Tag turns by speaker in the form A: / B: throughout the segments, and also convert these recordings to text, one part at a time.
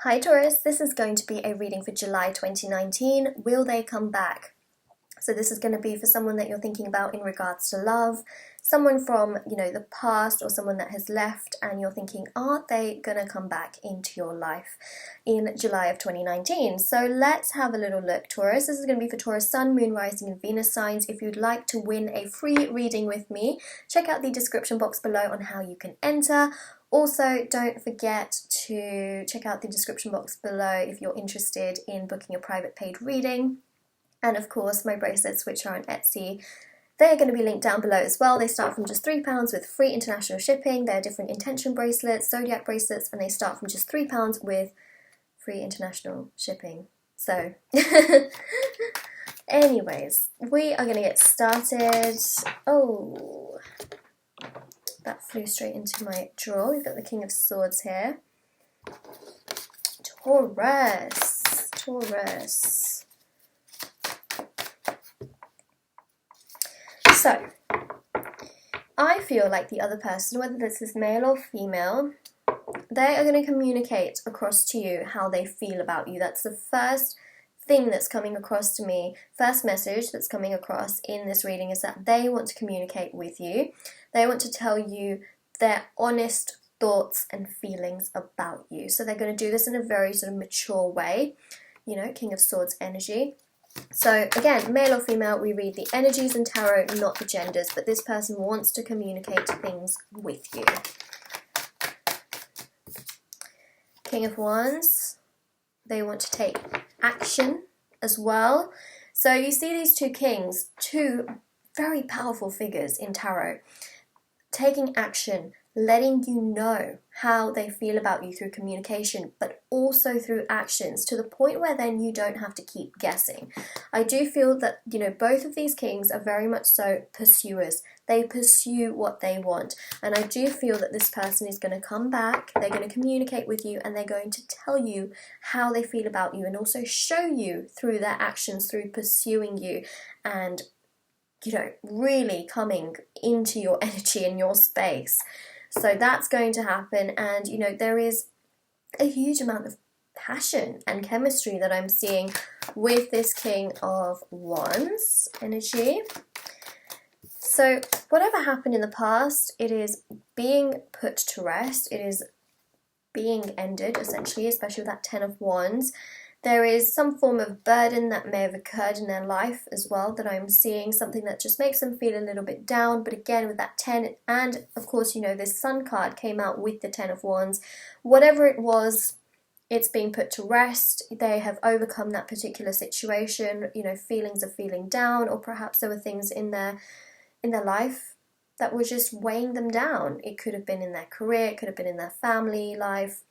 A: Hi Taurus, this is going to be a reading for July 2019. Will they come back? So this is going to be for someone that you're thinking about in regards to love, someone from, the past, or someone that has left and you're thinking, are they going to come back into your life in July of 2019? So let's have a little look, Taurus. This is going to be for Taurus, Sun, Moon, Rising and Venus signs. If you'd like to win a free reading with me, check out the description box below on how you can enter. Also, don't forget to check out the description box below if you're interested in booking a private paid reading. And of course, my bracelets, which are on Etsy, they're going to be linked down below as well. They start from just £3 with free international shipping. They're different intention bracelets, zodiac bracelets, and they start from just £3 with free international shipping. So, anyways, we are going to get started. Oh, that flew straight into my drawer. We've got the King of Swords here. Taurus. So, I feel like the other person, whether this is male or female, they are going to communicate across to you how they feel about you. That's the first thing that's coming across to me, first message that's coming across in this reading, is that they want to communicate with you. They want to tell you their honest thoughts and feelings about you. So they're going to do this in a very sort of mature way, King of Swords energy. So again, male or female, we read the energies in tarot, not the genders, but this person wants to communicate things with you. King of Wands, they want to take action as well. So you see these two kings, two very powerful figures in tarot, taking action, letting you know how they feel about you through communication, but also through actions, to the point where then you don't have to keep guessing. I do feel that, both of these kings are very much so pursuers. They pursue what they want. And I do feel that this person is going to come back, they're going to communicate with you, and they're going to tell you how they feel about you, and also show you through their actions, through pursuing you, and really coming into your energy and your space. So that's going to happen, and there is a huge amount of passion and chemistry that I'm seeing with this King of Wands energy. So whatever happened in the past, it is being put to rest, it is being ended essentially, especially with that 10 of Wands. There is some form of burden that may have occurred in their life as well that I'm seeing, something that just makes them feel a little bit down. But again, with that 10, and of course, this Sun card came out with the 10 of Wands. Whatever it was, it's being put to rest. They have overcome that particular situation, feelings of feeling down, or perhaps there were things in their life that were just weighing them down. It could have been in their career, it could have been in their family life,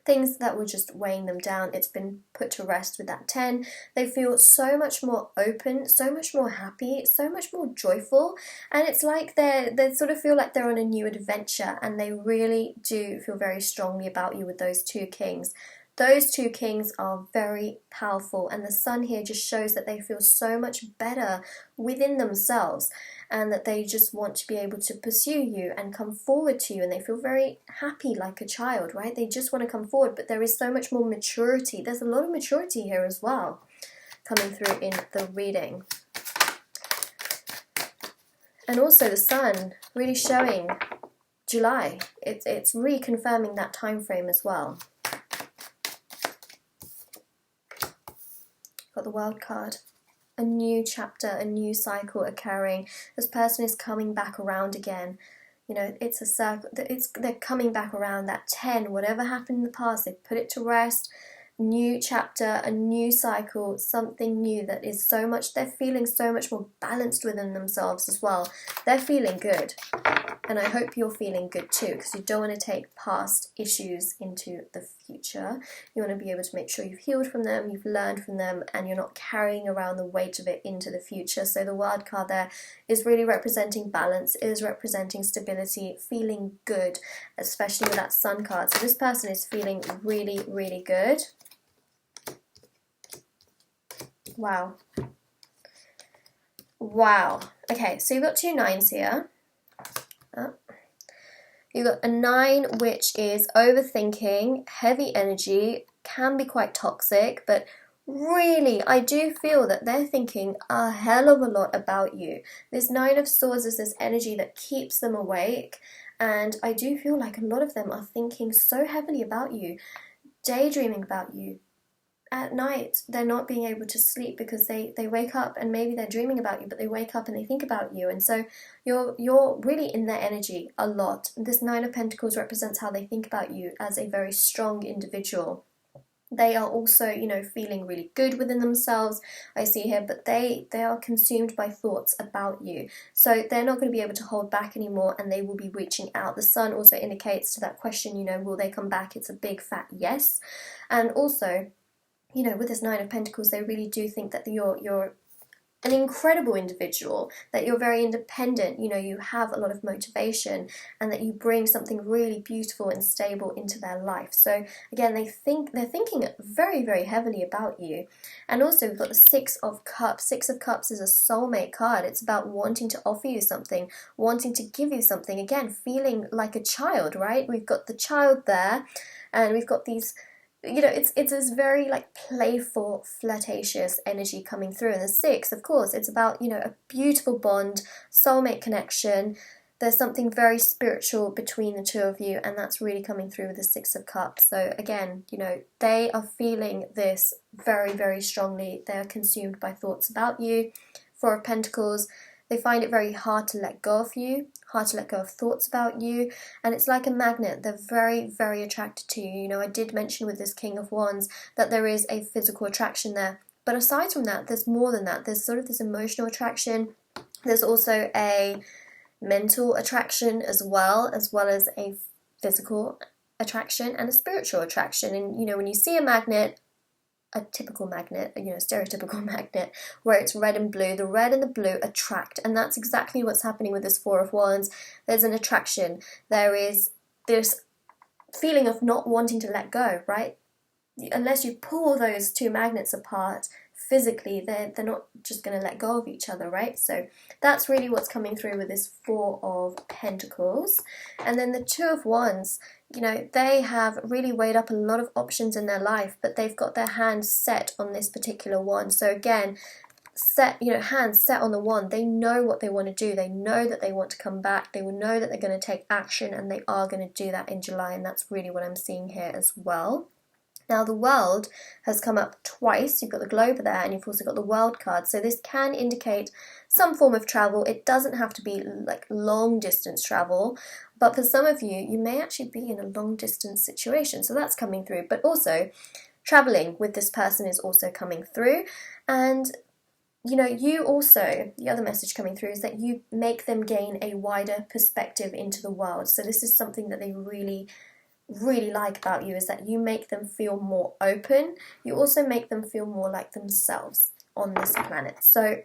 A: things that were just weighing them down. It's been put to rest with that 10. They feel so much more open, so much more happy, so much more joyful, and it's like they sort of feel like they're on a new adventure, and they really do feel very strongly about you with those two kings. Those two kings are very powerful, and the Sun here just shows that they feel so much better within themselves, and that they just want to be able to pursue you and come forward to you, and they feel very happy like a child, right? They just want to come forward, but there is so much more maturity. There's a lot of maturity here as well coming through in the reading. And also the Sun really showing July. It's reconfirming that time frame as well. Got the World card. A new chapter, a new cycle occurring. This person is coming back around again. It's a circle. They're coming back around. That 10, whatever happened in the past, they put it to rest. New chapter, a new cycle, something new that is so much, they're feeling so much more balanced within themselves as well. They're feeling good. And I hope you're feeling good too, because you don't want to take past issues into the future. You want to be able to make sure you've healed from them, you've learned from them, and you're not carrying around the weight of it into the future. So the World card there is really representing balance, is representing stability, feeling good, especially with that Sun card. So this person is feeling really, really good. Wow. Okay, so you've got two 9s here. You've got a 9, which is overthinking, heavy energy, can be quite toxic, but really, I do feel that they're thinking a hell of a lot about you. This 9 of Swords is this energy that keeps them awake, and I do feel like a lot of them are thinking so heavily about you, daydreaming about you. At night, they're not being able to sleep because they wake up and maybe they're dreaming about you, but they wake up and they think about you, and so you're really in their energy a lot. This 9 of Pentacles represents how they think about you as a very strong individual. They are also, you know, feeling really good within themselves, I see here, but they are consumed by thoughts about you. So they're not going to be able to hold back anymore, and they will be reaching out. The Sun also indicates to that question, you know, will they come back? It's a big fat yes. And also, you know, with this 9 of Pentacles, they really do think that you're an incredible individual, that you're very independent, you know, you have a lot of motivation, and that you bring something really beautiful and stable into their life. So again, they're thinking very, very heavily about you. And also we've got the 6 of Cups. 6 of Cups is a soulmate card. It's about wanting to offer you something, wanting to give you something. Again, feeling like a child, right? We've got the child there, and we've got these, you know, it's this very like playful, flirtatious energy coming through. And the 6, of course, it's about, you know, a beautiful bond, soulmate connection. There's something very spiritual between the two of you, and that's really coming through with the 6 of Cups. So again, you know, they are feeling this very, very strongly. They're consumed by thoughts about you. 4 of Pentacles, they find it very hard to let go of you, hard to let go of thoughts about you, and it's like a magnet. They're very, very attracted to you. You know, I did mention with this King of Wands that there is a physical attraction there, but aside from that, there's more than that. There's sort of this emotional attraction. There's also a mental attraction as well as a physical attraction and a spiritual attraction. And, you know, when you see a magnet, a typical magnet, you know, stereotypical magnet, where it's red and blue, the red and the blue attract, and that's exactly what's happening with this 4 of Wands. There's an attraction. There is this feeling of not wanting to let go, right? Unless you pull those two magnets apart physically, they're not just going to let go of each other, right? So that's really what's coming through with this 4 of Pentacles. And then the 2 of Wands, you know, they have really weighed up a lot of options in their life, but they've got their hands set on this particular one. So again, hands set on the one. They know what they want to do. They know that they want to come back. They will know that they're going to take action, and they are going to do that in July, and that's really what I'm seeing here as well. Now the World has come up twice. You've got the Globe there, and you've also got the World card. So this can indicate some form of travel. It doesn't have to be like long distance travel, but for some of you, you may actually be in a long distance situation. So that's coming through. But also, traveling with this person is also coming through. And you know, you also, the other message coming through is that you make them gain a wider perspective into the world. So this is something that they really like about you, is that you make them feel more open. You also make them feel more like themselves on this planet. So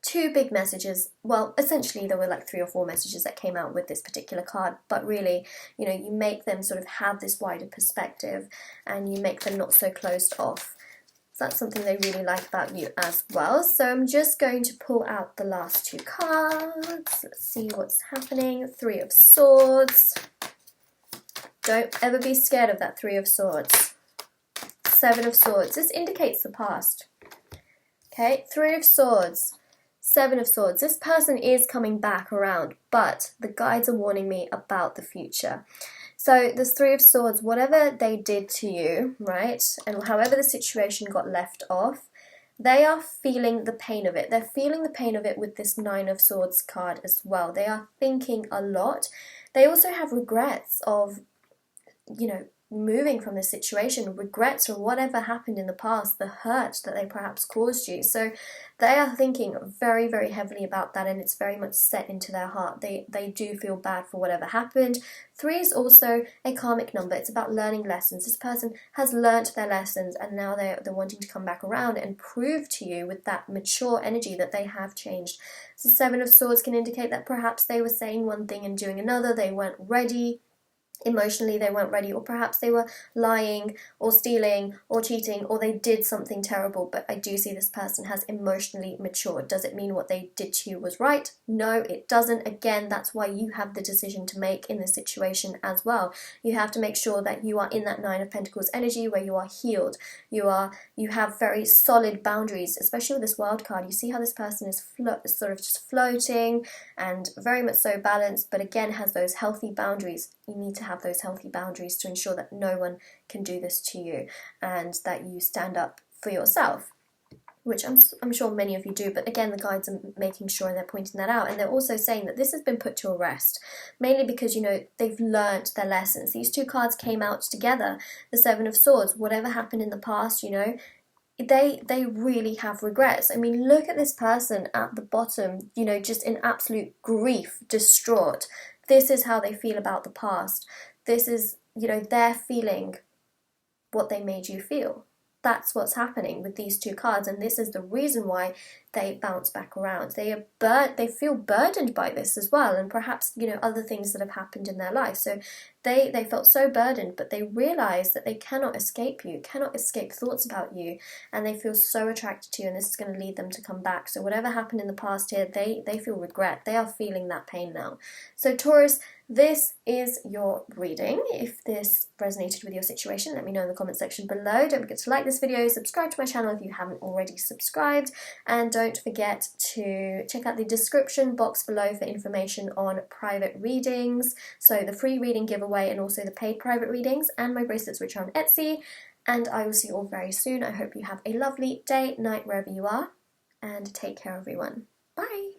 A: 2 big messages. Well, essentially there were like 3 or 4 messages that came out with this particular card, but really, you know, you make them sort of have this wider perspective, and you make them not so closed off. So that's something they really like about you as well. So I'm just going to pull out the last 2 cards. Let's see what's happening. 3 of Swords. Don't ever be scared of that 3 of Swords. 7 of Swords. This indicates the past. Okay, 3 of Swords. 7 of Swords. This person is coming back around, but the guides are warning me about the future. So this 3 of Swords, whatever they did to you, right, and however the situation got left off, they are feeling the pain of it. They're feeling the pain of it with this 9 of Swords card as well. They are thinking a lot. They also have regrets of, you know, moving from this situation, regrets for whatever happened in the past, the hurt that they perhaps caused you. So they are thinking very, very heavily about that, and it's very much set into their heart. They do feel bad for whatever happened. 3 is also a karmic number. It's about learning lessons. This person has learnt their lessons, and now they're wanting to come back around and prove to you with that mature energy that they have changed. So 7 of Swords can indicate that perhaps they were saying one thing and doing another. They weren't ready. Emotionally they weren't ready, or perhaps they were lying or stealing or cheating, or they did something terrible. But I do see this person has emotionally matured. Does it mean what they did to you was right? No, it doesn't. Again, that's why you have the decision to make in this situation as well. You have to make sure that you are in that Nine of Pentacles energy where you are healed. You have very solid boundaries, especially with this wild card. You see how this person is sort of just floating and very much so balanced, but again has those healthy boundaries. You need to have those healthy boundaries to ensure that no one can do this to you, and that you stand up for yourself, which I'm sure many of you do. But again, the guides are making sure, and they're pointing that out, and they're also saying that this has been put to rest, mainly because, you know, they've learnt their lessons. These two cards came out together, the Seven of Swords. Whatever happened in the past, you know, they really have regrets. I mean, look at this person at the bottom, you know, just in absolute grief, distraught. This is how they feel about the past. This is, you know, they're feeling what they made you feel. That's what's happening with these two cards, and this is the reason why they bounce back around. They feel burdened by this as well, and perhaps, you know, other things that have happened in their life. So they felt so burdened, but they realize that they cannot escape you, cannot escape thoughts about you, and they feel so attracted to you, and this is going to lead them to come back. So whatever happened in the past here, they feel regret. They are feeling that pain now. So Taurus, this is your reading. If this resonated with your situation, let me know in the comment section below. Don't forget to like this video, subscribe to my channel if you haven't already subscribed, and don't forget to check out the description box below for information on private readings, so the free reading giveaway and also the paid private readings, and my bracelets, which are on Etsy. And I will see you all very soon. I hope you have a lovely day, night, wherever you are, and take care, everyone. Bye!